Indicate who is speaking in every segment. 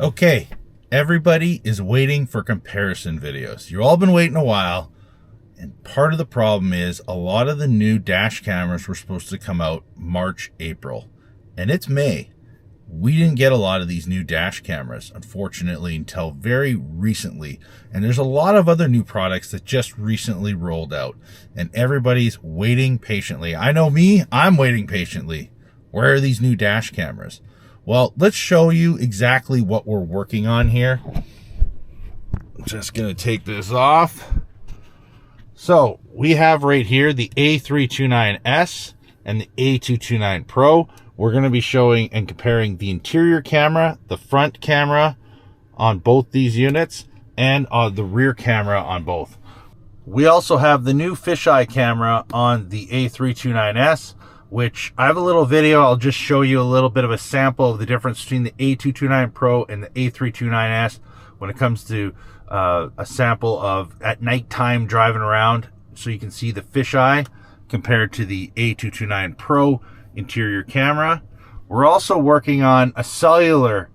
Speaker 1: Okay, everybody is waiting for comparison videos. You've all been waiting a while, and part of the problem is a lot of the new dash cameras were supposed to come out March, April, and it's May. We didn't get a lot of these new dash cameras, unfortunately, until very recently. And there's a lot of other new products that just recently rolled out, and everybody's waiting patiently. I know me, I'm waiting patiently. Where are these new dash cameras? Well, let's show you exactly what we're working on here. I'm just going to take this off. So we have right here the A329S and the A229 Pro. We're going to be showing and comparing the interior camera, the front camera on both these units, and the rear camera on both. We also have the new fisheye camera on the A329S, which I have a little video. I'll just show you a little bit of a sample of the difference between the A229 Pro and the A329S when it comes to a sample of at nighttime driving around, so you can see the fisheye compared to the A229 Pro interior camera. We're also working on a cellular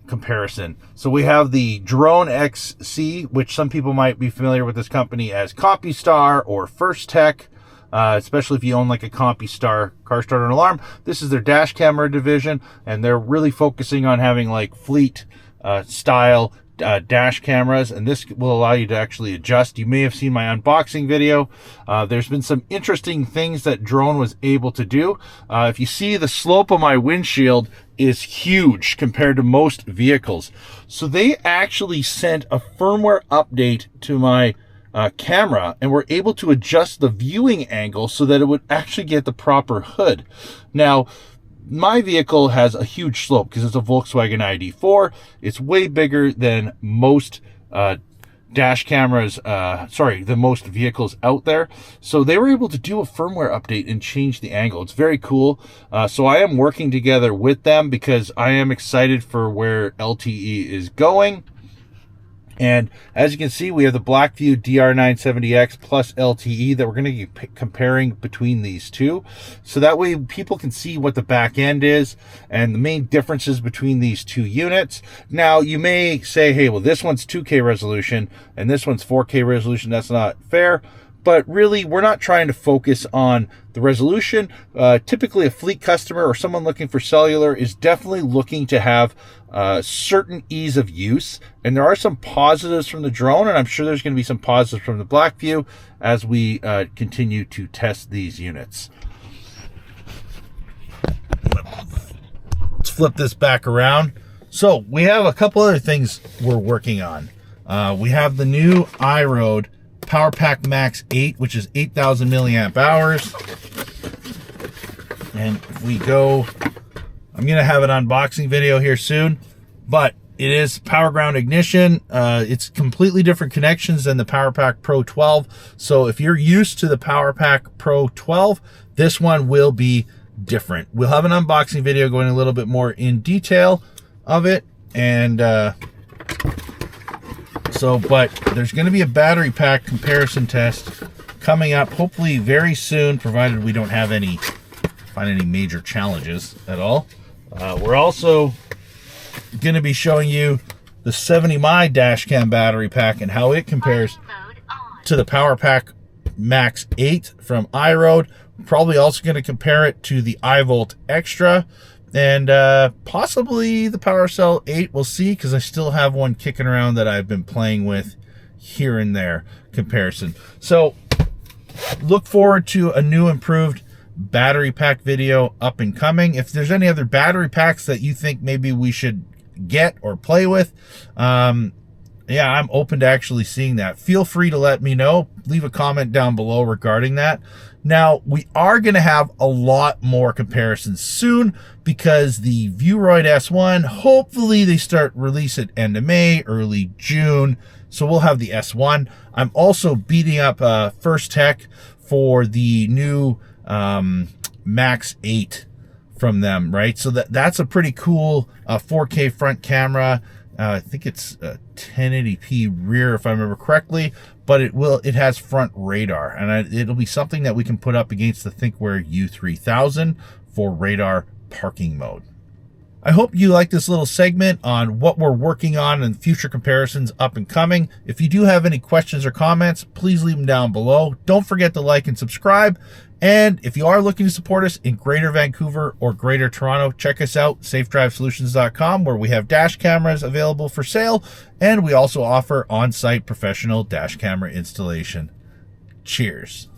Speaker 1: comparison. So we have the Drone XC, which some people might be familiar with this company as CompuStar or First Tech. Especially if you own like a CompuStar car starter and alarm. This is their dash camera division, and they're really focusing on having like fleet style dash cameras, and this will allow you to actually adjust. You may have seen my unboxing video. There's been some interesting things that Drone was able to do. If you see, the slope of my windshield is huge compared to most vehicles. So they actually sent a firmware update to my camera, and we're able to adjust the viewing angle so that it would actually get the proper hood. Now, my vehicle has a huge slope because it's a Volkswagen ID4. It's way bigger than most dash cameras, than most vehicles out there. So they were able to do a firmware update and change the angle. It's very cool. So I am working together with them because I am excited for where LTE is going. And as you can see, we have the Blackvue DR970X plus LTE that we're going to be comparing between these two. So that way people can see what the back end is and the main differences between these two units. Now, you may say, hey, well, this one's 2K resolution and this one's 4K resolution. That's not fair. But really, we're not trying to focus on the resolution. Typically, a fleet customer or someone looking for cellular is definitely looking to have certain ease of use. And there are some positives from the Drone, and I'm sure there's going to be some positives from the Blackvue as we continue to test these units. Let's flip this back around. So we have a couple other things we're working on. We have the new Iroad powerpack Max 8, which is 8,000 milliamp hours. And if we go, I'm going to have an unboxing video here soon, but it is power ground ignition. It's completely different connections than the powerpack Pro 12. So if you're used to the powerpack Pro 12, this one will be different. We'll have an unboxing video going a little bit more in detail of it. And but there's going to be a battery pack comparison test coming up hopefully very soon, provided we don't have find any major challenges at all. We're also going to be showing you the 70 mAh dashcam battery pack and how it compares to the powerpack Max 8 from Iroad. Probably also going to compare it to the IVOLT Xtra and possibly the PowerCell 8. We'll see, because I still have one kicking around that I've been playing with here and there comparison. So look forward to a new improved battery pack video up and coming. If there's any other battery packs that you think maybe we should get or play with, yeah, I'm open to actually seeing that. Feel free to let me know. Leave a comment down below regarding that. Now, we are going to have a lot more comparisons soon because the Iroad S1, hopefully they start release it end of May, early June. So we'll have the S1. I'm also beating up First Tech for the new Max 8 from them, right? So that's a pretty cool 4K front camera. I think it's a 1080p rear, if I remember correctly, but it has front radar, and it'll be something that we can put up against the ThinkWare U3000 for radar parking mode. I hope you like this little segment on what we're working on and future comparisons up and coming. If you do have any questions or comments, please leave them down below. Don't forget to like and subscribe. And if you are looking to support us in Greater Vancouver or Greater Toronto, check us out, safedrivesolutions.com, where we have dash cameras available for sale. And we also offer on-site professional dash camera installation. Cheers.